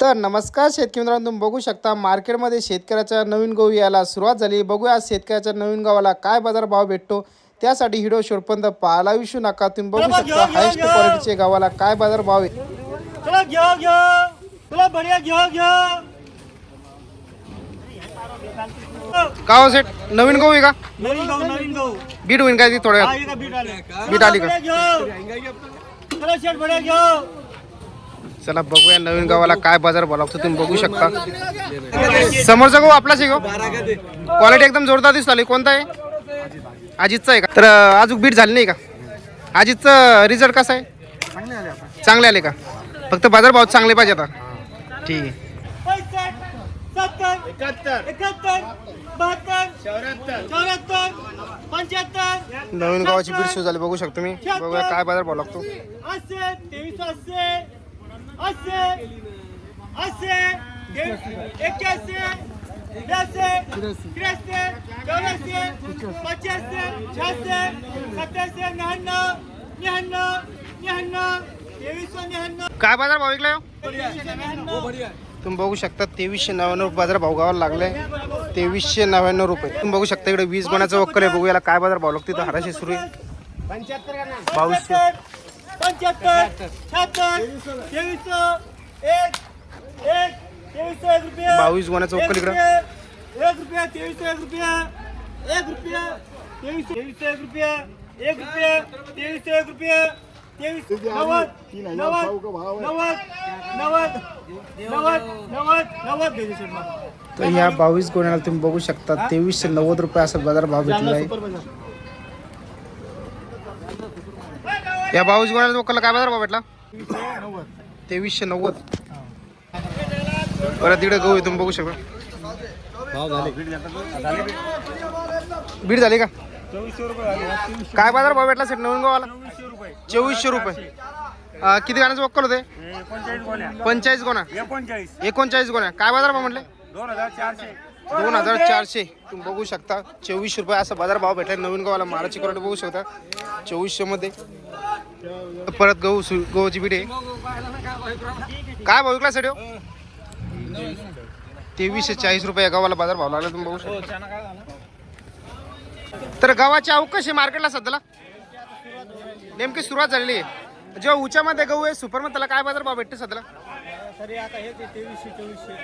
तर नमस्कार शेतकरी मित्रांनो, तुम्ही बघू शकता मार्केटमध्ये शेतकऱ्याचा नवीन गहू यायला सुरुवात झाली। बघूया शेतकऱ्याच्या नवीन गव्हाला काय बाजार भाव भेटतो, त्यासाठी व्हिडिओ शेवटपर्यंत पाहायला विसरू नका। तुम्ही बघू शकता हायस्ट क्वालिटीचे गव्हाला काय बाजार भाव आहे। चला घ्या चला बढिया घ्या का हो सेट नवीन गहू आहे का? नवीन गहू बीट होईल काय ती थोड्या बीट आली का? चला शेट बढिया घ्या। चला बघूया नवीन गव्हाला काय बाजार भाव लागतो। तुम्ही बघू शकता समोरचा गहू आपलाच आहे गहू, क्वालिटी एकदम जोरदार दिसत आली। कोणता आहे? अजितचा आहे का? तर अजून बीट झाली नाही का? अजितचा रिझल्ट कसा आहे? चांगले आले का? फक्त बाजार भाव चांगले पाहिजे आता। ठीक आहे। 65 70 71 72 74 75 नवीन गावाची बीट सुरू झाली, बघू शकतो मी। बघूया काय बाजार भाव लागतो। 80 2380 80 80 81 82 83 84 85 86 87 99 99 2399 काय बाजार भाव विकलाय? तुम्ही बघू शकता 2399 बाजार भाव गावाला लागलाय। 2399 रुपये। तुम्ही बघू शकता इकडे 20 गुणाचं वक्कल आहे। बघूया काय बाजार भाव लागतो। तिथं हराशी सुरू आहे 2200 75 76 2300 1 रुपया 22 गुणाचं वक्कल इकडं 1 रुपया 2300 रुपया 1 रुपया 2300 रुपया 1 रुपया 2300 रुपया 90 तर ह्या 22 गुणाला तुम्ही बघू शकता 2390 रुपये असा बाजार भाव भेटला आहे। या 22 गुणाला वक्कल काय बाजार भाव भेटला? 2390। परत तिकडे गहू आहे, तुम्ही बघू शकता बीट झाली का? 2400 रुपये काय बाजार भाव भेटला सेट नवीन गव्हाला? 2400 रुपये। किती गाण्याचं वक्कल होते? 45 गोणा 39 गोण्या। काय बाजार भाव म्हटले? 2400। तुम्ही बघू शकता 2400 रुपये असा बाजार भाव भेटला नवीन गव्हाला। माराची क्वालिटी बघू शकता 2400 मध्ये। परत गहूची बीट आहे। काय भाव विकला सेट? 2340 रुपये गव्हाला बाजार भाव लागला, तुम्ही बघू शकता। तर गव्हाची आवक कशी मार्केटला सध्याला? नेमकी सुरुवात झालेली आहे। जेव्हा उच्यामध्ये गहू आहे सुपरमध्ये त्याला काय बाजार भाव भेटते सध्याला?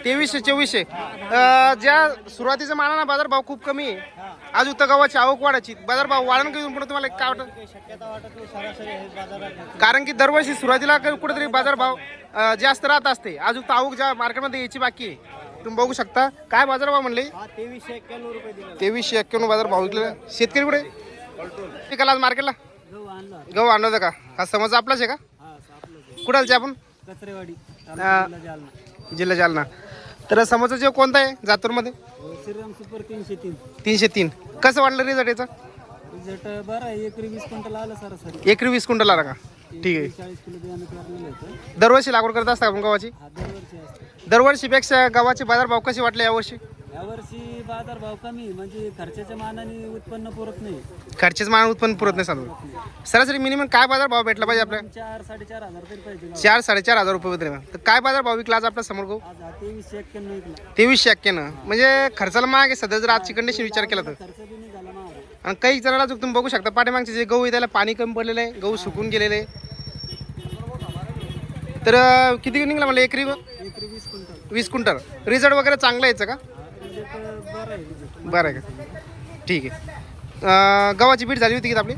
2300 ज्या सुरुवातीच्या मानाने बाजार भाव खूप कमी आहे। अजून तर गव्हाची आवक वाढायची, बाजार भाव वाढून घेऊन पुढे तुम्हाला काय वाटतं? कारण की दरवर्षी सुरुवातीला कुठेतरी बाजार भाव जास्त राहत असते। अजून तर आवक ज्या मार्केटमध्ये यायची बाकी आहे। तुम्ही बघू शकता काय बाजार भाव म्हणले? 2391 बाजार भाव विकले। शेतकरी कुठे पिकाला आज मार्केटला? गहू आणला होता का? हा समज आपलाच आहे का? कुठालचे आपण? कचरेवाडी जिल्हा जालना। तर समोरचा जे कोणता आहे जातूरमध्ये? श्रीराम सुपर 303 303। कसं वाटलं रिझल्ट याचा? रिझल्ट बरं आहे। 1 क्विंटल आलं सरासरी। 1 क्विंटल आला का? ठीक आहे। 40 किलो बियाणं पेरलेलं होतं। दरवर्षी लागवड करत असता आपण गव्हाची? दरवर्षी असते। दरवर्षीपेक्षा गव्हाचे बाजार भाव कसे वाटले यावर्षी? यावर्षी बाजार भाव कमी, म्हणजे खर्चाच्या मानाने उत्पन्न पुरत नाही। खर्चेच मान उत्पन्न पुरत नाही सांगतो। सरासरी मिनिमम काय बाजार भाव भेटला पाहिजे आपल्याला? 4-4.5 हजार तरी पाहिजे। 4-4.5 हजार रुपये भेटले। तर काय बाजार भाव विकला आज आपल्या समोर गहू? आज 2391 विकला। 2391 म्हणजे खर्चाला महाग आहे सध्या जर आजची कंडिशन विचार केला तर। खर्च बी नाही झाला महाग। आणि काही जणांना जो तुम्ही बघू शकता पाठीमागचे जे गहू आहे त्याला पाणी कमी पडलेलं आहे, गहू सुकून गेलेले आहे। तर किती निघला मला? 1 क्विंटल 20 क्विंटल। रिझल्ट वगैरे चांगला यायचं का? रिझल्ट बरं आहे। बरं आहे का? ठीक आहे। गव्हाची बीट झाली होती की आपली?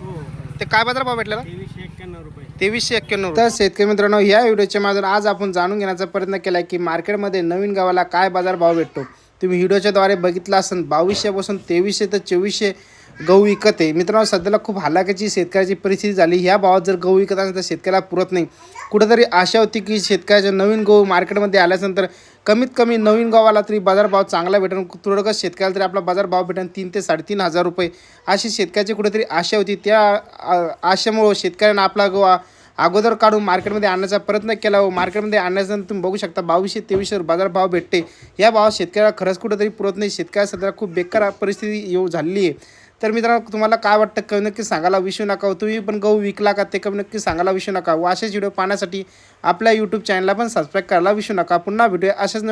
ते काय बाजार भाव भेटलेला? 2391 रुपये 2391। तर शेतकरी मित्रांनो, या व्हिडिओच्या माध्यमातून आज आपण जाणून घेण्याचा प्रयत्न केला की मार्केटमध्ये नवीन गव्हाला काय बाजार भाव भेटतो। तुम्ही व्हिडिओच्या द्वारे बघितला असेल 2200 पासून 2300 ते 2400 गहू विकत आहे। मित्रांनो सध्याला खूप हालाकीची शेतकऱ्याची परिस्थिती झाली। ह्या भावात जर गहू विकत असेल तर शेतकऱ्याला पुरत नाही। कुठेतरी आशा होती की शेतकऱ्याच्या नवीन गहू मार्केटमध्ये आल्यानंतर कमीत कमी नवीन गव्हाला तरी बाजार भाव चांगला भेटेल। तुरळकच शेतकऱ्याला तरी आपला बाजार भाव भेटेल 3 ते 3.5 रुपये अशी शेतकऱ्याची कुठेतरी आशा होती। त्या आशेमुळे शेतकऱ्यांना आपला गहू अगोदर काढून मार्केटमध्ये आणण्याचा प्रयत्न केला व मार्केटमध्ये आणल्यानंतर तुम्ही बघू शकता 2200-2300 बाजार भाव भेटते। या भाव शेतकऱ्याला खरंच कुठेतरी पुरत नाही। शेतकऱ्या सध्या खूप बेकार परिस्थिती येऊ झालेली आहे। तर मित्रांनो तुम्हाला काय वाटतं कमी नक्की सांगायला विसरू नका. तुम्ही पण गहू विकला का ते कमी नक्की सांगायला विसरू नका. व असेच व्हिडिओ पाहण्यासाठी आपल्या यूट्यूब चॅनलला पण सबस्क्राईब करायला विसरू नका. पुन्हा भेटूया असेच